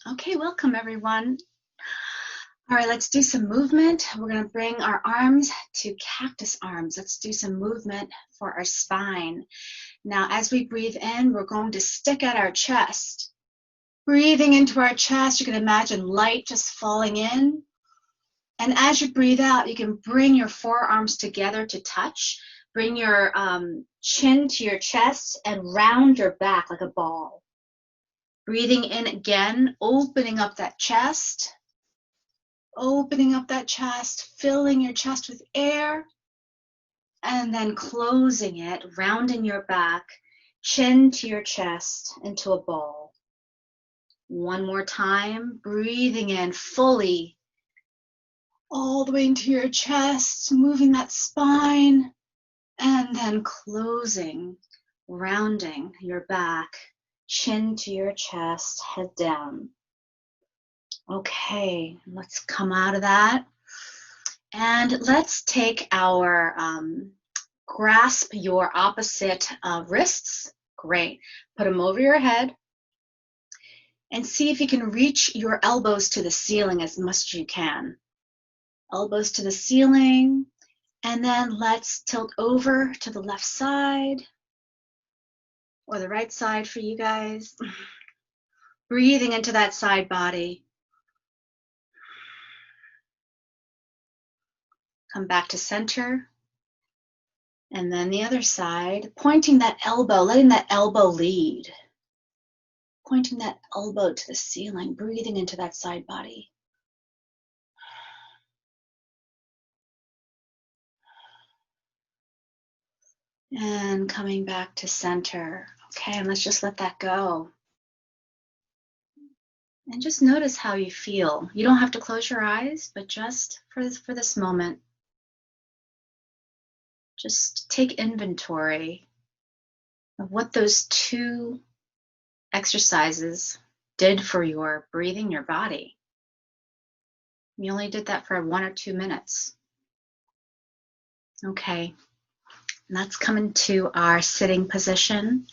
Okay, welcome everyone. All right, let's do some movement. We're going to bring our arms to cactus arms. Let's do some movement for our spine. Now, as we breathe in, we're going to stick at our chest. Breathing into our chest, you can imagine light just falling in. And as you breathe out, you can bring your forearms together to touch. Bring your chin to your chest and round your back like a ball. Breathing in again, opening up that chest. Opening up that chest, filling your chest with air, and then closing it, rounding your back, chin to your chest into a ball. One more time, breathing in fully, all the way into your chest, moving that spine, and then closing, rounding your back, chin to your chest, head down. Okay, let's come out of that. And let's take our grasp your opposite wrists. Great. Put them over your head and see if you can reach your elbows to the ceiling as much as you can. Elbows to the ceiling. And then let's tilt over to the left side or the right side for you guys. Breathing into that side body. Come back to center. And then the other side, pointing that elbow, letting that elbow lead. Pointing that elbow to the ceiling, breathing into that side body. And coming back to center. Okay, and let's just let that go. And just notice how you feel. You don't have to close your eyes, but just for this moment, just take inventory of what those two exercises did for your breathing, your body. You only did that for 1 or 2 minutes. Okay, and that's coming to our sitting position.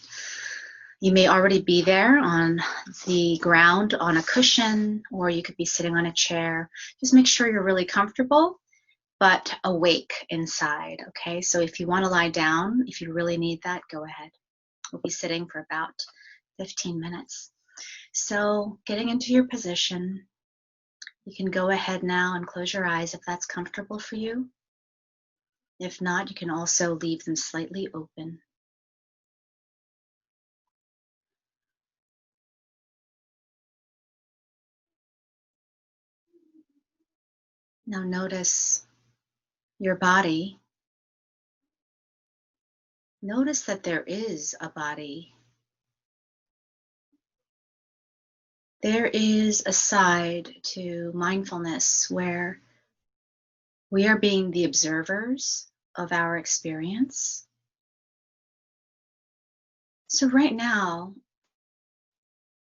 You may already be there on the ground on a cushion, or you could be sitting on a chair. Just make sure you're really comfortable, but awake inside, okay? So if you want to lie down, if you really need that, go ahead. We'll be sitting for about 15 minutes. So getting into your position, you can go ahead now and close your eyes if that's comfortable for you. If not, you can also leave them slightly open. Now notice your body. Notice that there is a body. There is a side to mindfulness where we are being the observers of our experience. So right now,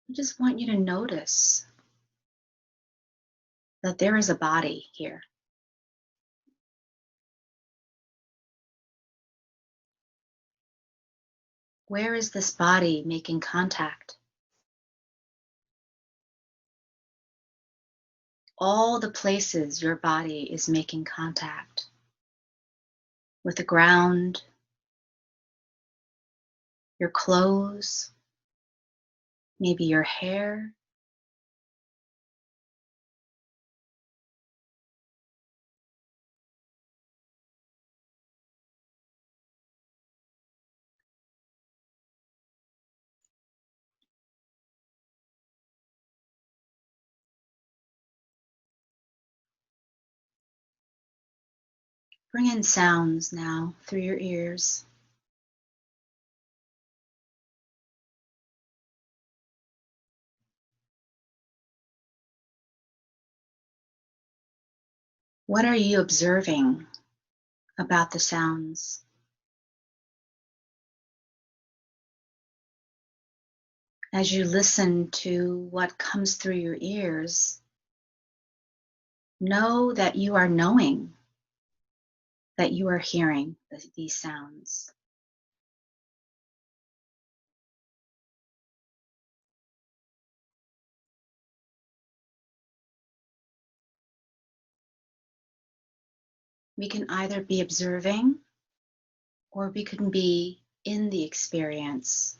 I just want you to notice that there is a body here. Where is this body making contact? All the places your body is making contact with the ground, your clothes, maybe your hair. Bring in sounds now through your ears. What are you observing about the sounds? As you listen to what comes through your ears, know that you are knowing that you are hearing these sounds. We can either be observing or we can be in the experience.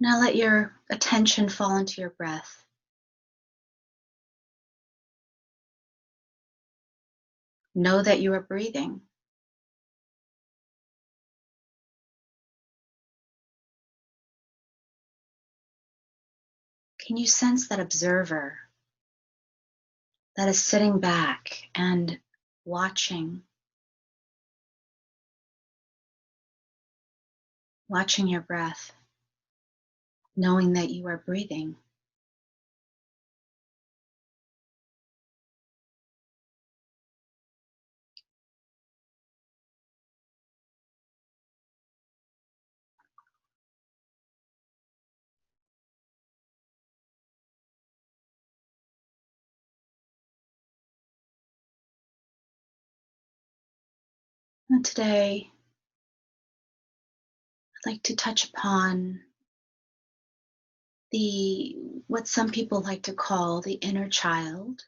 Now let your attention fall into your breath. Know that you are breathing. Can you sense that observer that is sitting back and watching your breath, knowing that you are breathing? And today, I'd like to touch upon what some people like to call the inner child,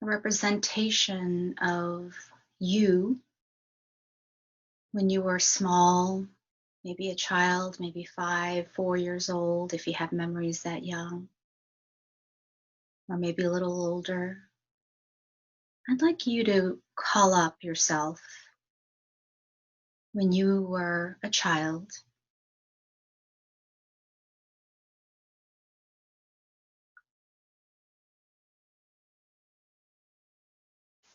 a representation of you when you were small, maybe a child, maybe 5, 4 years old, if you have memories that young, or maybe a little older. I'd like you to call up yourself when you were a child.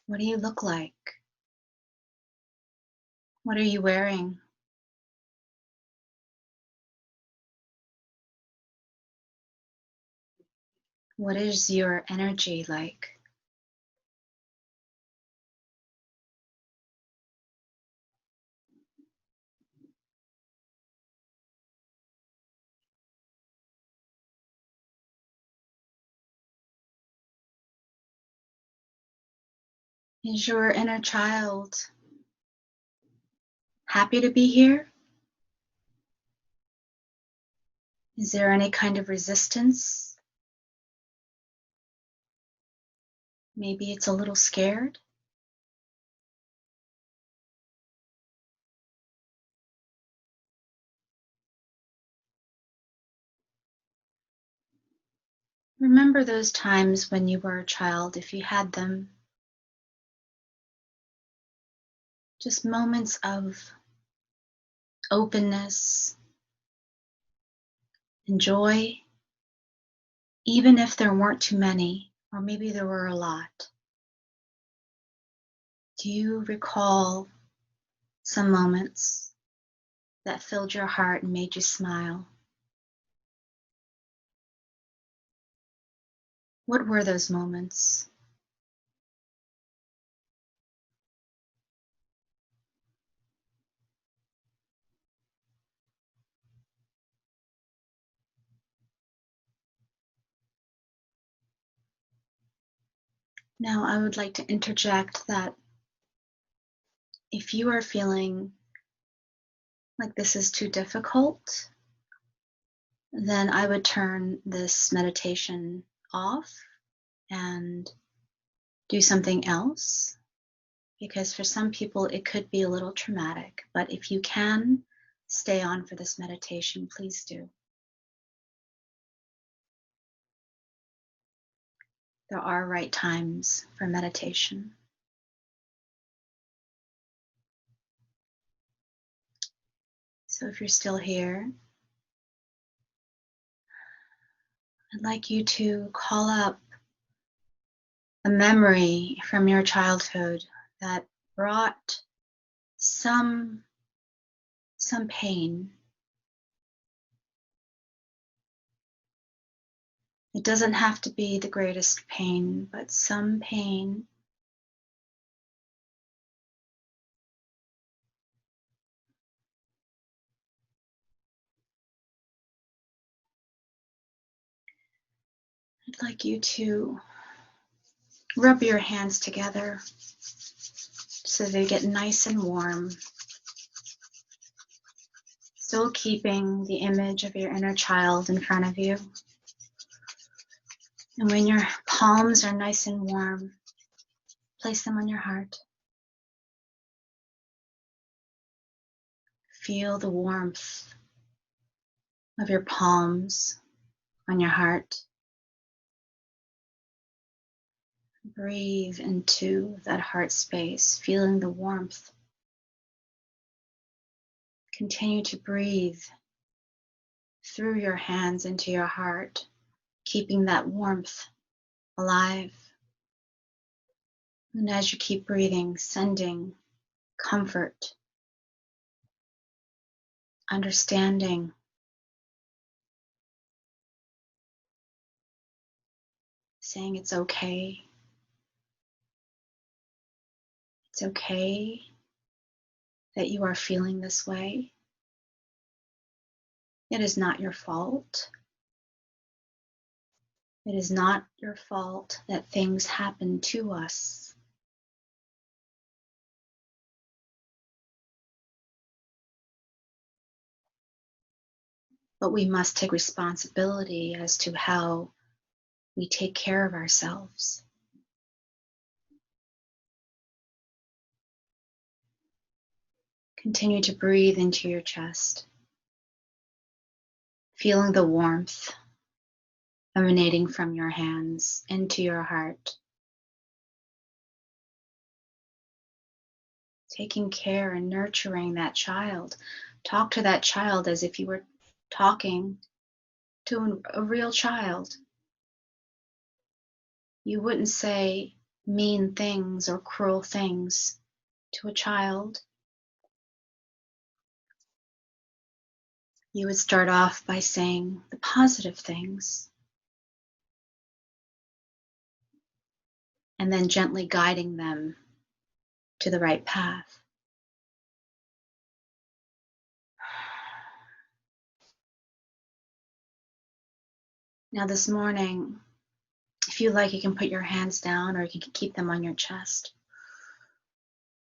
What do you look like? What are you wearing? What is your energy like? Is your inner child happy to be here? Is there any kind of resistance? Maybe it's a little scared. Remember those times when you were a child, if you had them. Just moments of openness and joy, even if there weren't too many, or maybe there were a lot. Do you recall some moments that filled your heart and made you smile? What were those moments? Now, I would like to interject that if you are feeling like this is too difficult, then I would turn this meditation off and do something else, because for some people it could be a little traumatic. But if you can stay on for this meditation, please do. There are right times for meditation. So if you're still here, I'd like you to call up a memory from your childhood that brought some pain. It doesn't have to be the greatest pain, but some pain. I'd like you to rub your hands together so they get nice and warm. Still keeping the image of your inner child in front of you. And when your palms are nice and warm, place them on your heart. Feel the warmth of your palms on your heart. Breathe into that heart space, feeling the warmth. Continue to breathe through your hands into your heart, keeping that warmth alive. And as you keep breathing, sending comfort, understanding, saying it's okay. It's okay that you are feeling this way. It is not your fault. It is not your fault that things happen to us. But we must take responsibility as to how we take care of ourselves. Continue to breathe into your chest, feeling the warmth emanating from your hands into your heart. Taking care and nurturing that child. Talk to that child as if you were talking to a real child. You wouldn't say mean things or cruel things to a child. You would start off by saying the positive things and then gently guiding them to the right path. Now this morning, if you like, you can put your hands down or you can keep them on your chest.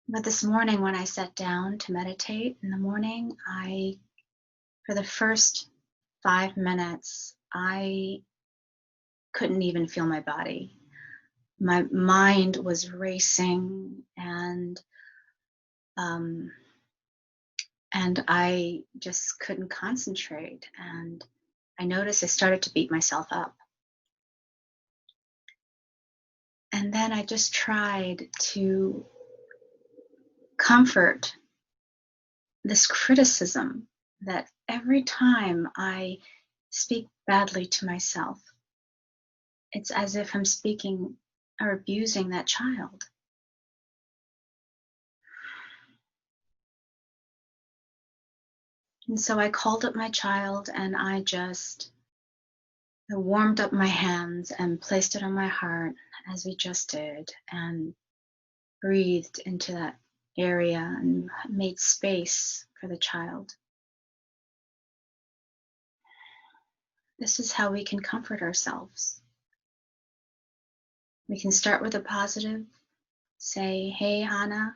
But this morning when I sat down to meditate in the morning, for the first 5 minutes, I couldn't even feel my body. My mind was racing and I just couldn't concentrate. And I noticed I started to beat myself up. And then I just tried to comfort this criticism that every time I speak badly to myself, it's as if I'm speaking or abusing that child. And so I called up my child and I warmed up my hands and placed it on my heart as we just did and breathed into that area and made space for the child. This is how we can comfort ourselves. We can start with a positive, say, hey, Hannah,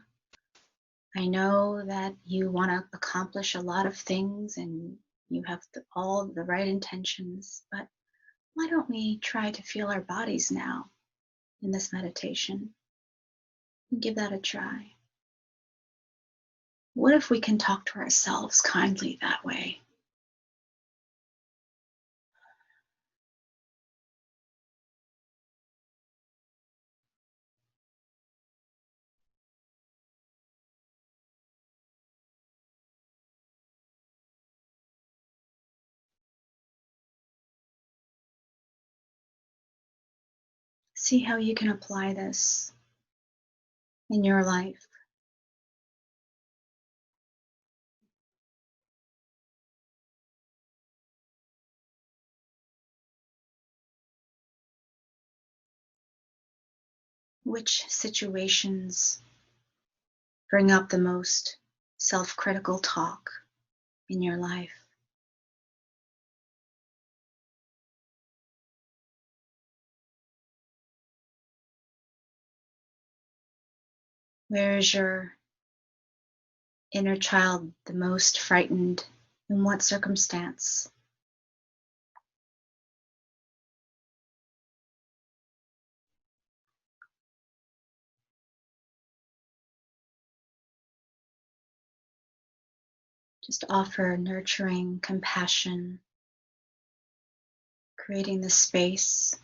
I know that you want to accomplish a lot of things and you have all the right intentions, but why don't we try to feel our bodies now in this meditation and give that a try? What if we can talk to ourselves kindly that way? See how you can apply this in your life. Which situations bring up the most self-critical talk in your life? Where is your inner child the most frightened In what circumstance? Just offer nurturing compassion, creating the space,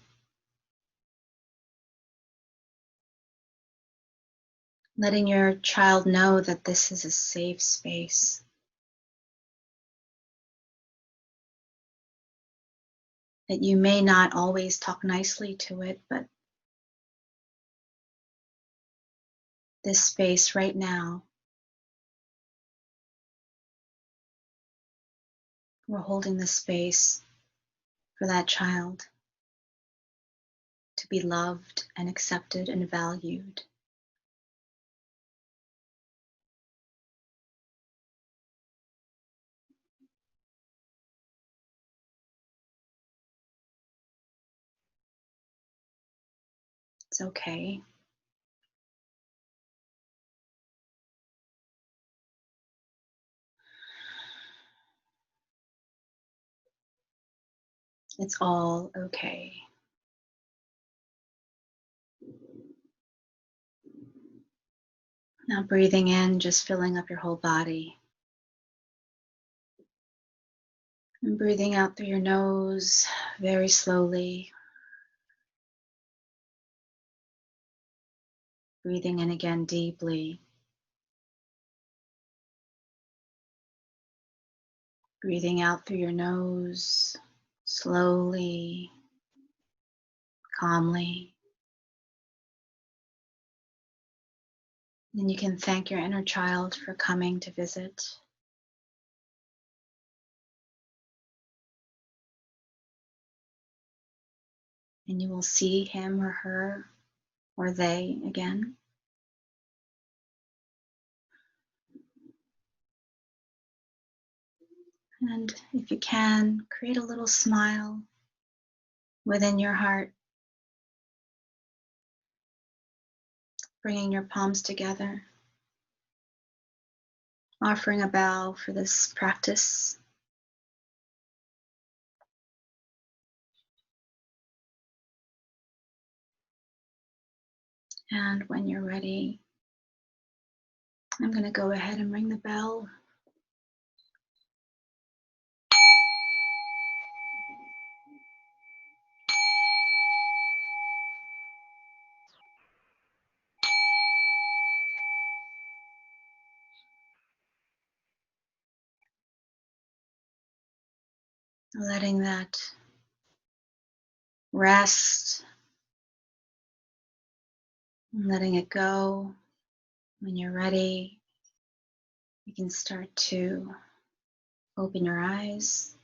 letting your child know that this is a safe space. That you may not always talk nicely to it, but this space right now, we're holding the space for that child to be loved and accepted and valued. It's okay. It's all okay. Now breathing in, just filling up your whole body. And breathing out through your nose very slowly. Breathing in again deeply. Breathing out through your nose slowly, calmly. And you can thank your inner child for coming to visit. And you will see him or her or they again. And if you can, create a little smile within your heart, bringing your palms together, offering a bow for this practice. And when you're ready, I'm going to go ahead and ring the bell. Letting that rest, letting it go. When you're ready, you can start to open your eyes.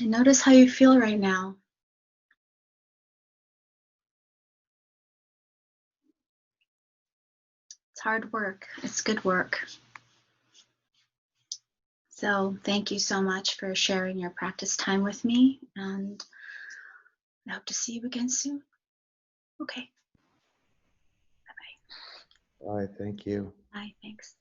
And notice how you feel right now. It's hard work. It's good work. So thank you so much for sharing your practice time with me, and I hope to see you again soon. Okay. Bye-bye. All right, thank you. Bye, thanks.